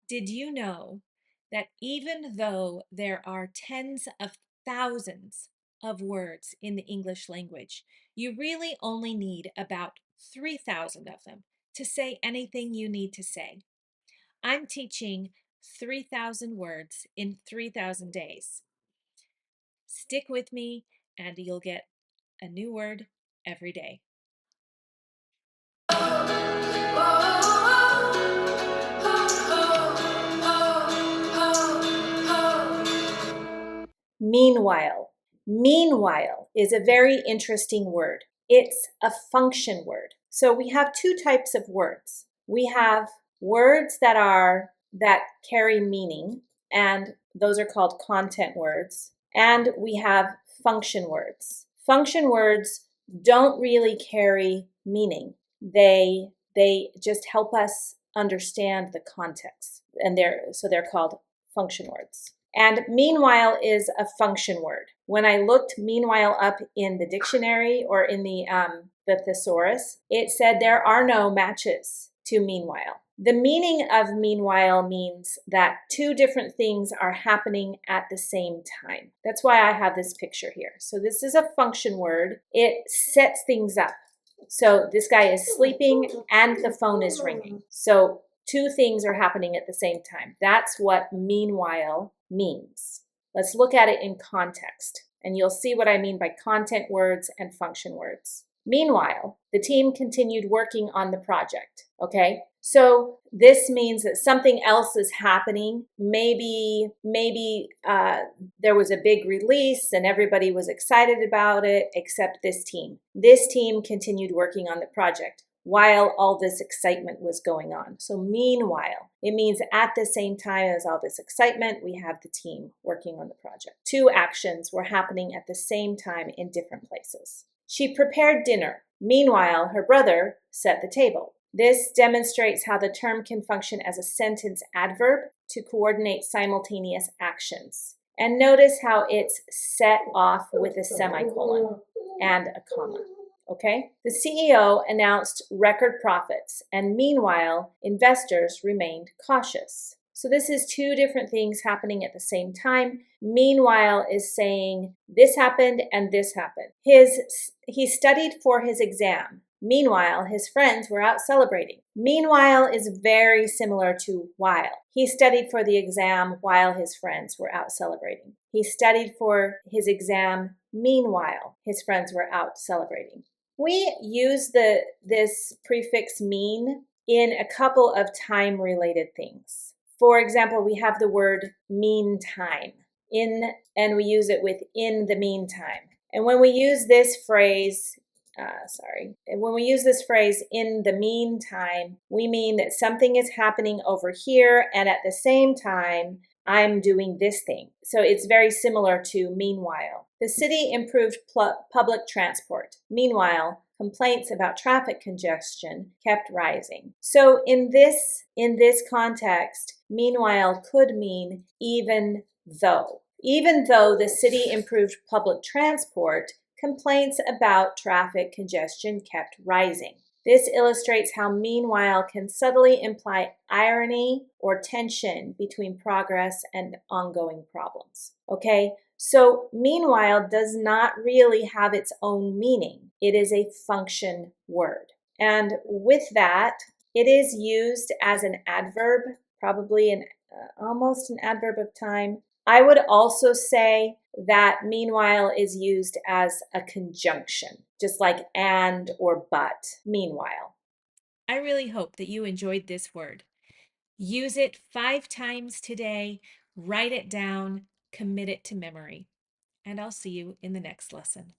Did you know that even though there are tens of thousands of words in the English language, you really only need about 3,000 of them to say anything you need to say? I'm teaching 3,000 words in 3,000 days. Stick with me and you'll get a new word every day. Meanwhile. Meanwhile is a very interesting word. It's a function word. So we have two types of words. We have words that carry meaning, and those are called content words. And we have function words. Function words don't really carry meaning. They just help us understand the context, and they're called function words. And meanwhile is a function word. When I looked meanwhile up in the dictionary or in the thesaurus, it said there are no matches to meanwhile. The meaning of meanwhile means that two different things are happening at the same time. That's why I have this picture here. So this is a function word. It sets things up. So this guy is sleeping and the phone is ringing. So two things are happening at the same time. That's what meanwhile means. Let's look at it in context, and you'll see what I mean by content words and function words. Meanwhile, the team continued working on the project, okay? So this means that something else is happening. Maybe there was a big release and everybody was excited about it except this team. This team continued working on the project while all this excitement was going on. So meanwhile, it means at the same time as all this excitement, we have the team working on the project. Two actions were happening at the same time in different places. She prepared dinner. Meanwhile, her brother set the table. This demonstrates how the term can function as a sentence adverb to coordinate simultaneous actions. And notice how it's set off with a semicolon and a comma. Okay? The CEO announced record profits, and meanwhile, investors remained cautious. So this is two different things happening at the same time. Meanwhile is saying this happened and this happened. He studied for his exam. Meanwhile, his friends were out celebrating. Meanwhile is very similar to while. He studied for the exam while his friends were out celebrating. He studied for his exam. Meanwhile, his friends were out celebrating. We use this prefix mean in a couple of time-related things. For example, we have the word meantime and we use it with in the meantime. And when we use this phrase, when we use this phrase in the meantime, we mean that something is happening over here and at the same time, I'm doing this thing. So it's very similar to meanwhile. The city improved public transport. Meanwhile, complaints about traffic congestion kept rising. So in this context, meanwhile could mean even though. Even though the city improved public transport, complaints about traffic congestion kept rising. This illustrates how meanwhile can subtly imply irony or tension between progress and ongoing problems. Okay, so meanwhile does not really have its own meaning. It is a function word. And with that, it is used as an adverb, probably almost an adverb of time. I would also say that meanwhile is used as a conjunction, just like and or but, meanwhile. I really hope that you enjoyed this word. Use it 5 times today, write it down, commit it to memory, and I'll see you in the next lesson.